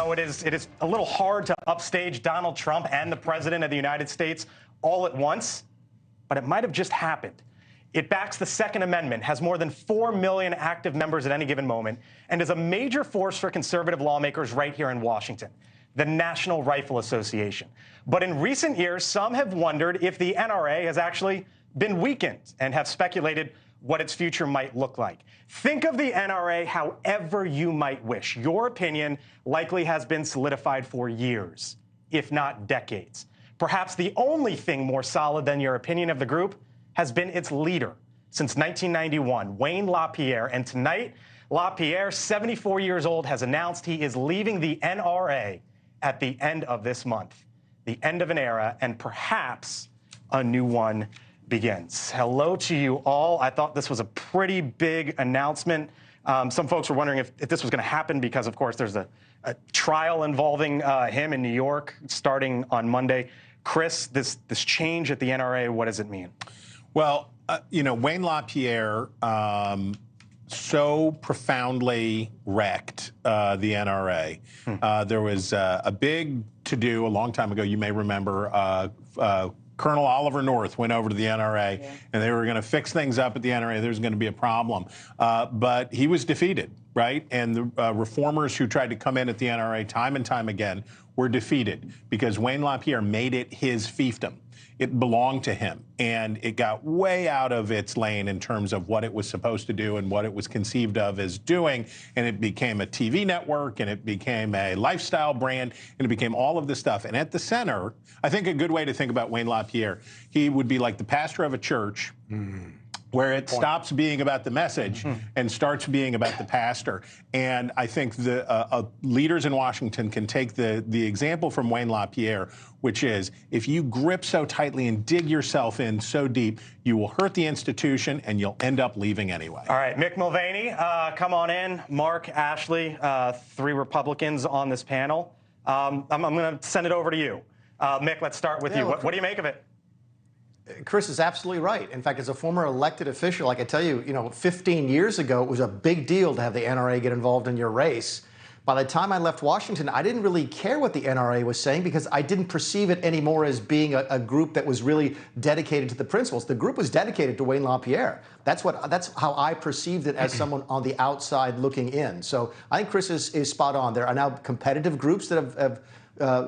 know, it is a little hard to upstage Donald Trump and the President of the United States all at once, but it might have just happened. It backs the Second Amendment, has more than 4 million active members at any given moment, and is a major force for conservative lawmakers right here in Washington, the National Rifle Association. But in recent years, some have wondered if the NRA has actually been weakened and have speculated what its future might look like. Think of the NRA however you might wish. Your opinion likely has been solidified for years, if not decades. Perhaps the only thing more solid than your opinion of the group has been its leader since 1991, Wayne Lapierre. And tonight, Lapierre, 74 years old, has announced he is leaving the NRA at the end of this month. The end of an era, and perhaps a new one begins. Hello to you all. I thought this was a pretty big announcement. Some folks were wondering if this was going to happen because, of course, there's a trial involving him in New York starting on Monday. Chris, this change at the NRA, what does it mean? Well, you know, Wayne Lapierre so profoundly wrecked the NRA. There was a big to-do a long time ago. You may remember Colonel Oliver North went over to the NRA, and they were going to fix things up at the NRA. There was going to be a problem. But he was defeated, right? And the reformers who tried to come in at the NRA time and time again were defeated because Wayne Lapierre made it his fiefdom. It belonged to him, and it got way out of its lane in terms of what it was supposed to do and what it was conceived of as doing, and it became a TV network, and it became a lifestyle brand, and it became all of this stuff. And at the center, I think a good way to think about Wayne Lapierre, he would be like the pastor of a church where it stops being about the message and starts being about the pastor. And I think the leaders in Washington can take the example from Wayne Lapierre, which is if you grip so tightly and dig yourself in so deep, you will hurt the institution and you'll end up leaving anyway. All right, Mick Mulvaney, come on in. Mark, Ashley, 3 Republicans on this panel. I'm going to send it over to you. Mick, let's start with you. What do you make of it? Chris is absolutely right. In fact, as a former elected official, I can tell you, 15 years ago, it was a big deal to have the NRA get involved in your race. By the time I left Washington, I didn't really care what the NRA was saying because I didn't perceive it anymore as being a group that was really dedicated to the principles. The group was dedicated to Wayne Lapierre. That's how I perceived it as someone on the outside looking in. So I think Chris is spot on. There are now competitive groups that have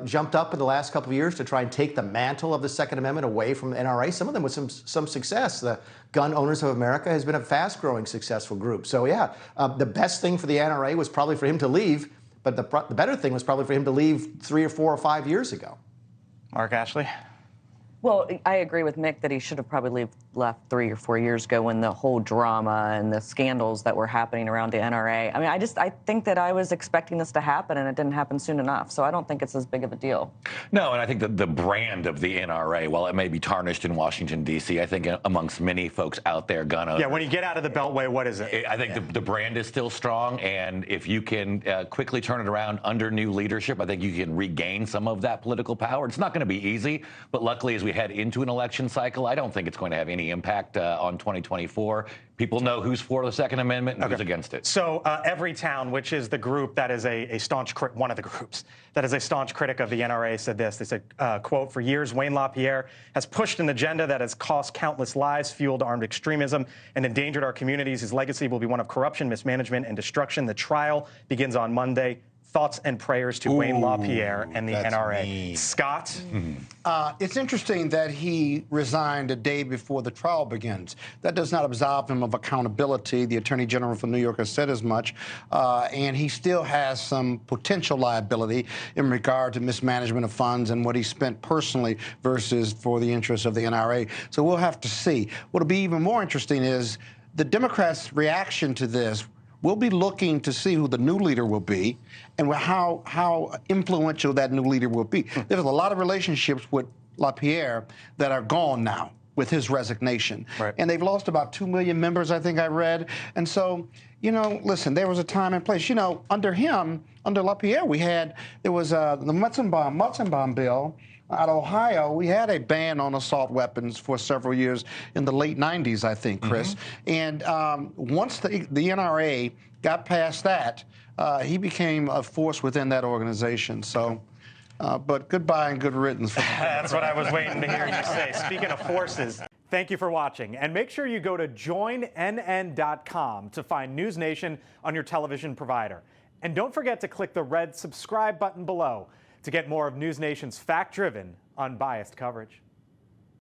jumped up in the last couple of years to try and take the mantle of the Second Amendment away from the NRA, some of them with some success. The Gun Owners of America has been a fast-growing, successful group. So, yeah, the best thing for the NRA was probably for him to leave, but the better thing was probably for him to leave 3 or 4 or 5 years ago. Mark, Ashley? Well, I agree with Mick that he should have probably left 3 or 4 years ago when the whole drama and the scandals that were happening around the NRA. I mean, I think that I was expecting this to happen, and it didn't happen soon enough. So I don't think it's as big of a deal. No, and I think that the brand of the NRA, while it may be tarnished in Washington, D.C., I think amongst many folks out there, gun owners. Yeah, when you get out of the Beltway, what is it? I think the brand is still strong, and if you can quickly turn it around under new leadership, I think you can regain some of that political power. It's not going to be easy, but luckily as we head into an election cycle, I don't think it's going to have any impact on 2024. People know who's for the Second Amendment and who's against it. So Everytown, which is the group that is a staunch one of the groups that is a staunch critic of the NRA, said this. They said, quote, "For years, Wayne Lapierre has pushed an agenda that has cost countless lives, fueled armed extremism, and endangered our communities. His legacy will be one of corruption, mismanagement, and destruction. The trial begins on Monday. Thoughts and prayers to Wayne Lapierre and the NRA." Mean. Scott? It's interesting that he resigned a day before the trial begins. That does not absolve him of accountability. The Attorney General for New York has said as much. And he still has some potential liability in regard to mismanagement of funds and what he spent personally versus for the interests of the NRA. So we'll have to see. What'll be even more interesting is the Democrats' reaction to this. We'll be looking to see who the new leader will be and how influential that new leader will be. There's a lot of relationships with Lapierre that are gone now with his resignation. Right. And they've lost about 2 million members, I think I read. And so, listen, there was a time and place. Under him, under Lapierre, there was the Mutzenbaum bill. Out of Ohio, we had a ban on assault weapons for several years in the late 90s, I think, Chris. And once the NRA got past that, he became a force within that organization. So, but goodbye and good riddance. That's what I was waiting to hear you say. Speaking of forces. Thank you for watching, and make sure you go to joinnn.com to find NewsNation on your television provider. And don't forget to click the red subscribe button below to get more of NewsNation's fact-driven, unbiased coverage.